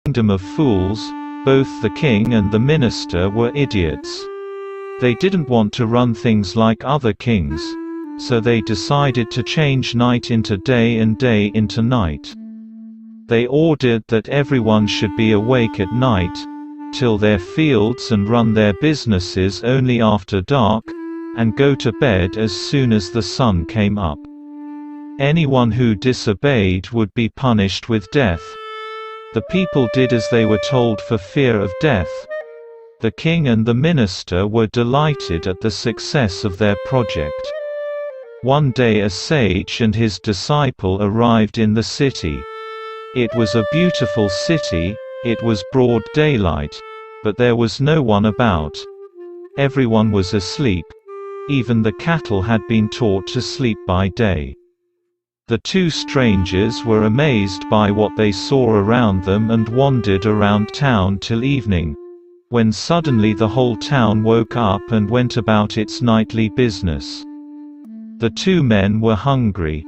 kingdom of fools. Both the king and the minister were idiots. They didn't want to run things like other kings, so they decided to change night into day and day into night. They ordered that everyone should be awake at night, till their fields and run their businesses only after dark, and go to bed as soon as the sun came up. Anyone who disobeyed would be punished with death. The people did as they were told for fear of death. The king and the minister were delighted at the success of their project. One day a sage and his disciple arrived in the city. It was a beautiful city, it was broad daylight, but there was no one about. Everyone was asleep. Even the cattle had been taught to sleep by day. The two strangers were amazed by what they saw around them and wandered around town till evening, when suddenly the whole town woke up and went about its nightly business. The two men were hungry.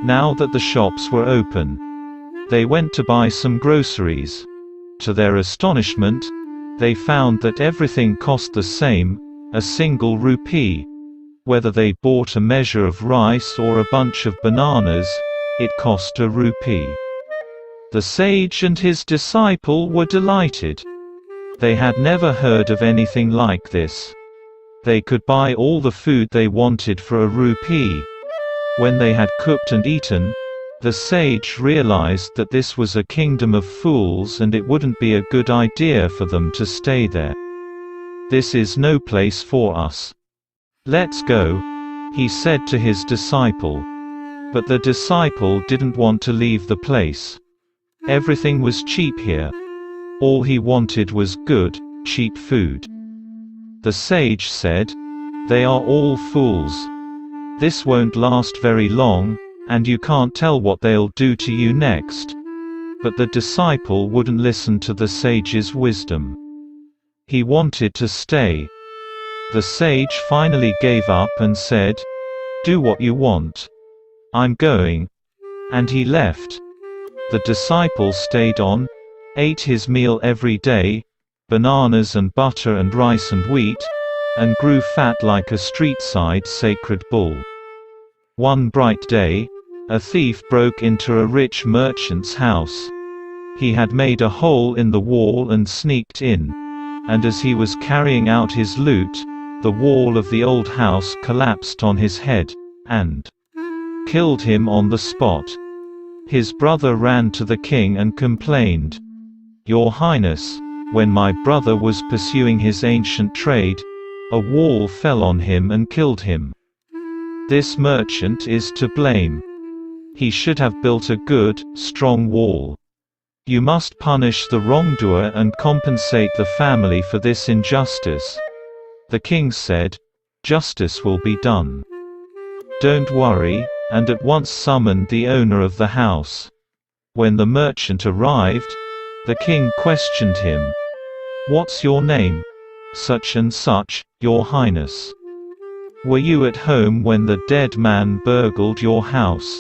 Now that the shops were open, they went to buy some groceries. To their astonishment, they found that everything cost the same, a single rupee. Whether they bought a measure of rice or a bunch of bananas, it cost a rupee. The sage and his disciple were delighted. They had never heard of anything like this. They could buy all the food they wanted for a rupee. When they had cooked and eaten, the sage realized that this was a kingdom of fools and it wouldn't be a good idea for them to stay there. "This is no place for us. Let's go," he said to his disciple. But the disciple didn't want to leave the place. Everything was cheap here. All he wanted was good, cheap food. The sage said, "They are all fools. This won't last very long, and you can't tell what they'll do to you next." But the disciple wouldn't listen to the sage's wisdom. He wanted to stay. The sage finally gave up and said, "Do what you want. I'm going." And he left. The disciple stayed on, ate his meal every day, bananas and butter and rice and wheat, and grew fat like a street-side sacred bull. One bright day, a thief broke into a rich merchant's house. He had made a hole in the wall and sneaked in. And as he was carrying out his loot, the wall of the old house collapsed on his head, and killed him on the spot. His brother ran to the king and complained, "Your Highness, when my brother was pursuing his ancient trade, a wall fell on him and killed him. This merchant is to blame. He should have built a good, strong wall. You must punish the wrongdoer and compensate the family for this injustice." The king said, "Justice will be done. Don't worry," and at once summoned the owner of the house. When the merchant arrived, the king questioned him. "What's your name?" "Such and such, your highness." "Were you at home when the dead man burgled your house?"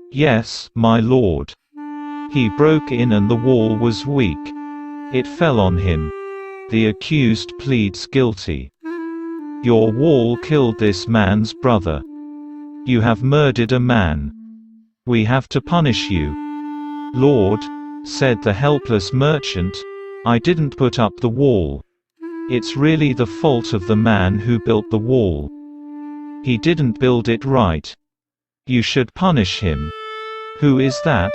"Yes, my lord. He broke in and the wall was weak. It fell on him." The accused pleads guilty. "Your wall killed this man's brother. You have murdered a man. We have to punish you." "Lord," said the helpless merchant, "I didn't put up the wall. It's really the fault of the man who built the wall. He didn't build it right. You should punish him." "Who is that?"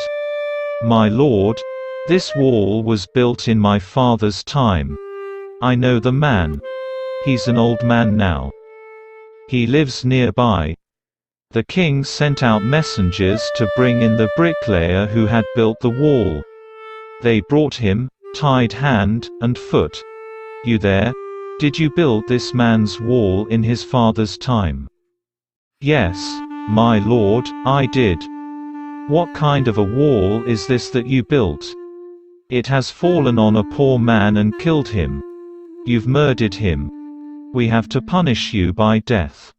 "My lord, this wall was built in my father's time. I know the man. He's an old man now. He lives nearby." The king sent out messengers to bring in the bricklayer who had built the wall. They brought him, tied hand and foot. "You there? Did you build this man's wall in his father's time?" "Yes, my lord, I did." "What kind of a wall is this that you built? It has fallen on a poor man and killed him. You've murdered him. We have to punish you by death."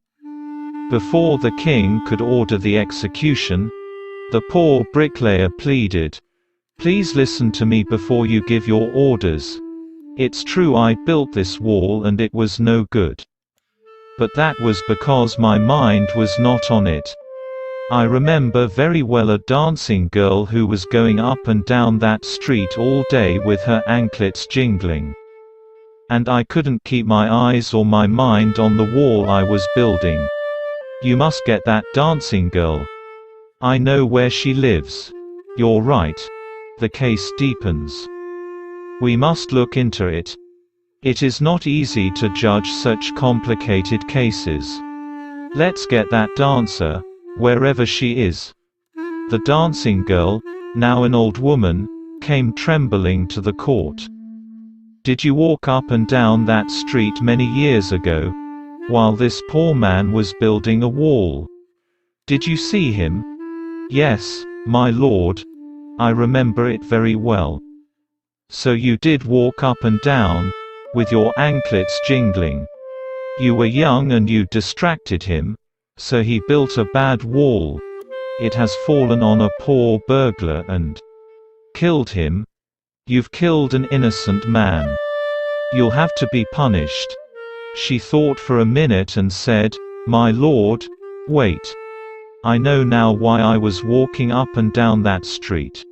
Before the king could order the execution, the poor bricklayer pleaded, Please listen to me before you give your orders. It's true I built this wall and it was no good. But that was because my mind was not on it. I remember very well a dancing girl who was going up and down that street all day with her anklets jingling. And I couldn't keep my eyes or my mind on the wall I was building. You must get that dancing girl. I know where she lives. You're right. The case deepens. We must look into it. It is not easy to judge such complicated cases. Let's get that dancer, wherever she is. The dancing girl, now an old woman, came trembling to the court. Did you walk up and down that street many years ago, while this poor man was building a wall? Did you see him? Yes, my lord. I remember it very well. So you did walk up and down, with your anklets jingling. You were young and you distracted him, so he built a bad wall. It has fallen on a poor burglar and killed him. You've killed an innocent man. You'll have to be punished. She thought for a minute and said, My lord, wait. I know now why I was walking up and down that street.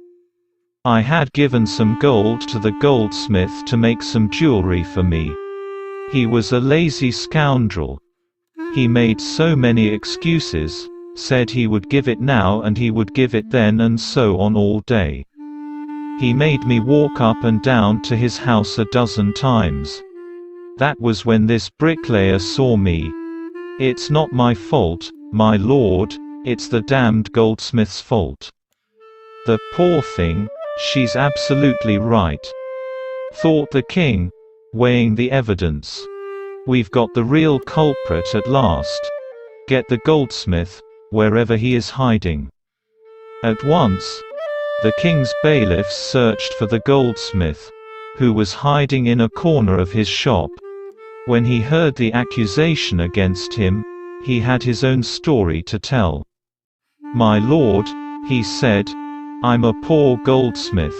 I had given some gold to the goldsmith to make some jewelry for me. He was a lazy scoundrel. He made so many excuses, said he would give it now and he would give it then and so on all day. He made me walk up and down to his house a dozen times. That was when this bricklayer saw me. It's not my fault, my lord, it's the damned goldsmith's fault. The poor thing, she's absolutely right, thought the king, weighing the evidence. We've got the real culprit at last. Get the goldsmith, wherever he is hiding. At once, the king's bailiffs searched for the goldsmith, who was hiding in a corner of his shop. When he heard the accusation against him, he had his own story to tell. My lord, he said, I'm a poor goldsmith.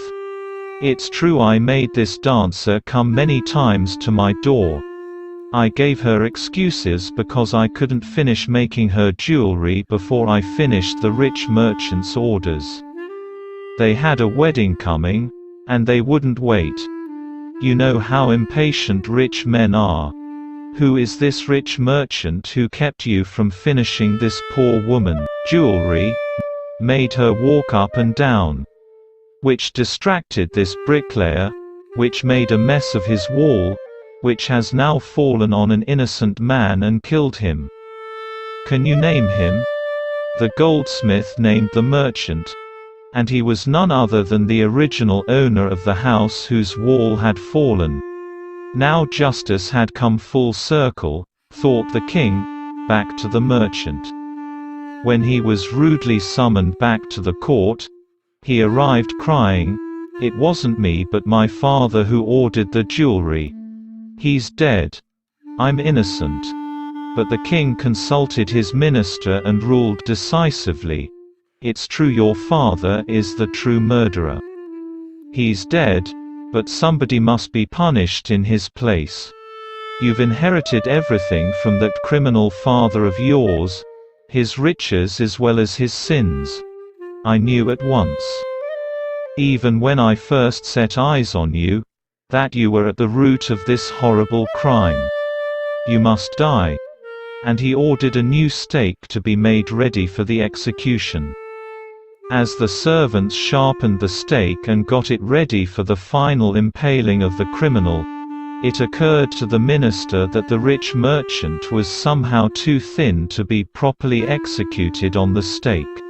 It's true I made this dancer come many times to my door. I gave her excuses because I couldn't finish making her jewelry before I finished the rich merchant's orders. They had a wedding coming, and they wouldn't wait. You know how impatient rich men are. Who is this rich merchant who kept you from finishing this poor woman jewelry? Made her walk up and down. Which distracted this bricklayer, which made a mess of his wall, which has now fallen on an innocent man and killed him. Can you name him? The goldsmith named the merchant, and he was none other than the original owner of the house whose wall had fallen. Now justice had come full circle, thought the king, back to the merchant. When he was rudely summoned back to the court, he arrived crying, It wasn't me but my father who ordered the jewelry. He's dead. I'm innocent. But the king consulted his minister and ruled decisively, It's true your father is the true murderer. He's dead, but somebody must be punished in his place. You've inherited everything from that criminal father of yours, his riches as well as his sins. I knew at once, even when I first set eyes on you, that you were at the root of this horrible crime. You must die. And he ordered a new stake to be made ready for the execution. As the servants sharpened the stake and got it ready for the final impaling of the criminal, it occurred to the minister that the rich merchant was somehow too thin to be properly executed on the stake.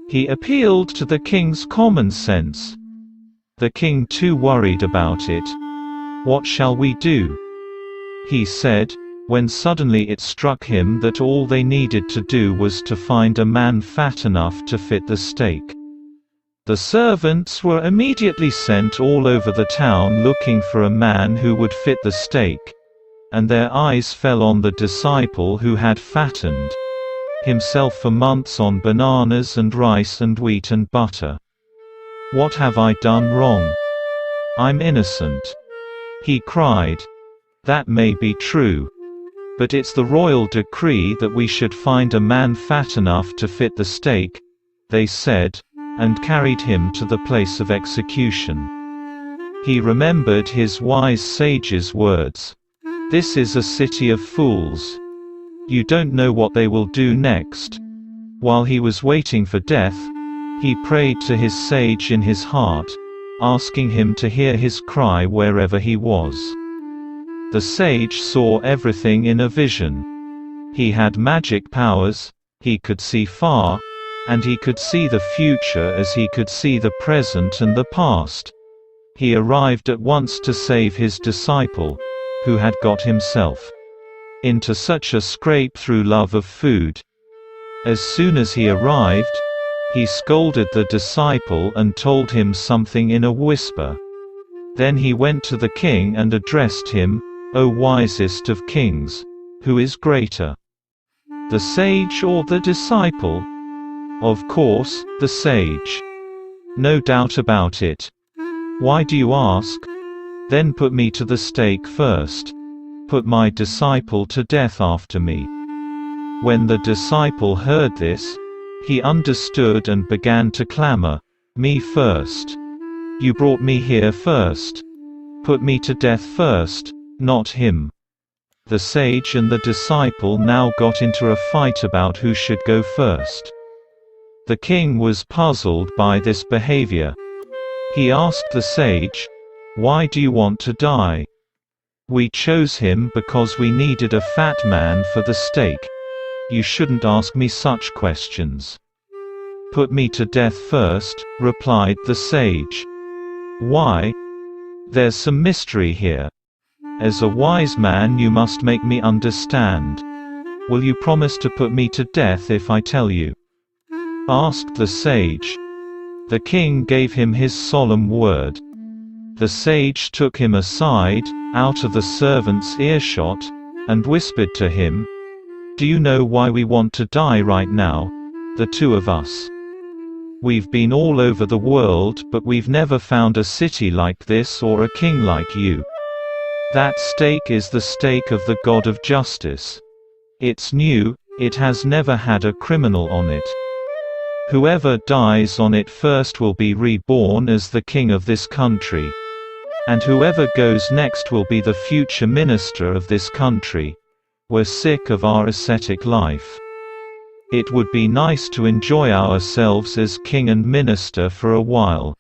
He appealed to the king's common sense. The king too worried about it. What shall we do? He said, when suddenly it struck him that all they needed to do was to find a man fat enough to fit the stake. The servants were immediately sent all over the town looking for a man who would fit the stake, and their eyes fell on the disciple who had fattened himself for months on bananas and rice and wheat and butter. What have I done wrong? I'm innocent." He cried. "That may be true. But it's the royal decree that we should find a man fat enough to fit the stake," they said, and carried him to the place of execution. He remembered his wise sage's words. "This is a city of fools. You don't know what they will do next." While he was waiting for death, he prayed to his sage in his heart, asking him to hear his cry wherever he was. The sage saw everything in a vision. He had magic powers, he could see far, and he could see the future as he could see the present and the past. He arrived at once to save his disciple, who had got himself into such a scrape through love of food. As soon as he arrived, he scolded the disciple and told him something in a whisper. Then he went to the king and addressed him, "O wisest of kings, who is greater, the sage or the disciple?" "Of course, the sage. No doubt about it. Why do you ask? Then put me to the stake first. Put my disciple to death after me." When the disciple heard this, he understood and began to clamor, "Me first. You brought me here first. Put me to death first, not him." The sage and the disciple now got into a fight about who should go first. The king was puzzled by this behavior. He asked the sage, "Why do you want to die?" "We chose him because we needed a fat man for the stake. You shouldn't ask me such questions." "Put me to death first," replied the sage. "Why? There's some mystery here. As a wise man you must make me understand. Will you promise to put me to death if I tell you?" asked the sage. The king gave him his solemn word. The sage took him aside, out of the servant's earshot, and whispered to him, "Do you know why we want to die right now, the two of us? We've been all over the world but we've never found a city like this or a king like you. That stake is the stake of the God of justice. It's new, it has never had a criminal on it. Whoever dies on it first will be reborn as the king of this country. And whoever goes next will be the future minister of this country. We're sick of our ascetic life. It would be nice to enjoy ourselves as king and minister for a while.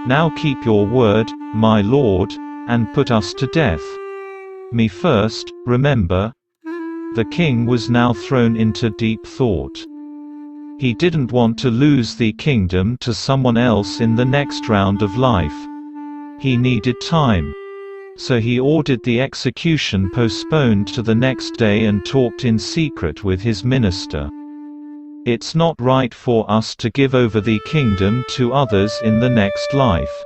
Now keep your word, my lord, and put us to death. Me first, remember." The king was now thrown into deep thought. He didn't want to lose the kingdom to someone else in the next round of life. He needed time. So he ordered the execution postponed to the next day and talked in secret with his minister. "It's not right for us to give over the kingdom to others in the next life.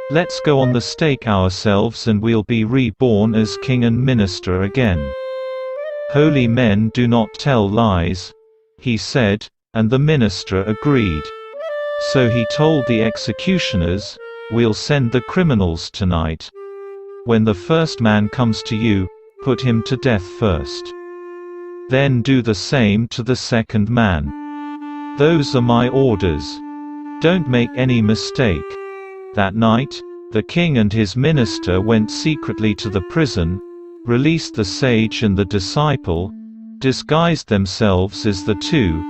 Let's go on the stake ourselves and we'll be reborn as king and minister again. Holy men do not tell lies," he said, and the minister agreed. So he told the executioners, "We'll send the criminals tonight. When the first man comes to you, put him to death first. Then do the same to the second man. Those are my orders. Don't make any mistake." That night, the king and his minister went secretly to the prison, released the sage and the disciple, disguised themselves as the two,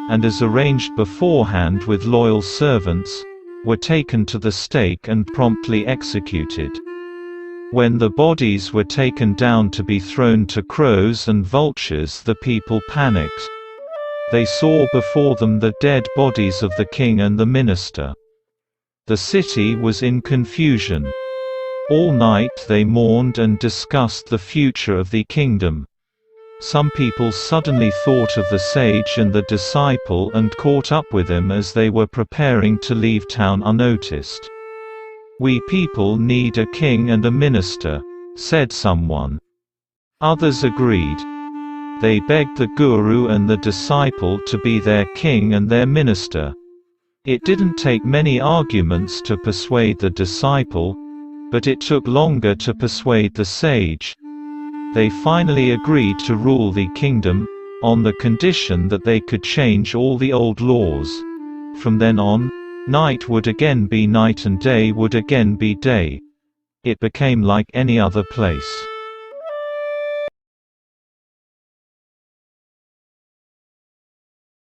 and as arranged beforehand with loyal servants, were taken to the stake and promptly executed. When the bodies were taken down to be thrown to crows and vultures, the people panicked. They saw before them the dead bodies of the king and the minister. The city was in confusion. All night they mourned and discussed the future of the kingdom. Some people suddenly thought of the sage and the disciple and caught up with them as they were preparing to leave town unnoticed. "We people need a king and a minister," said someone. Others agreed. They begged the guru and the disciple to be their king and their minister. It didn't take many arguments to persuade the disciple, but it took longer to persuade the sage. They finally agreed to rule the kingdom, on the condition that they could change all the old laws. From then on, night would again be night and day would again be day. It became like any other place.